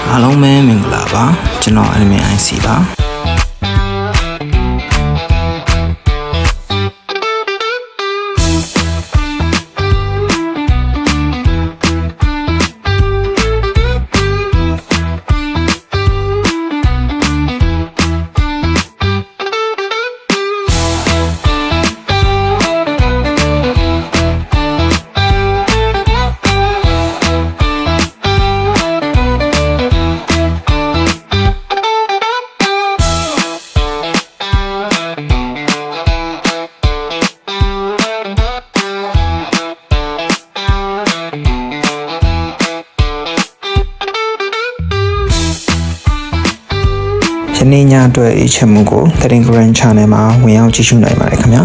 အားလုံးပဲမင်္ဂလာပါကျွန်တော် admin IC ပါယနေ့ညအတွက်အချက်မှုကို Telegram Channel မှာဝင်ရောက်ကြည့်ရှုနိုင်ပါတယ်ခင်ဗျာ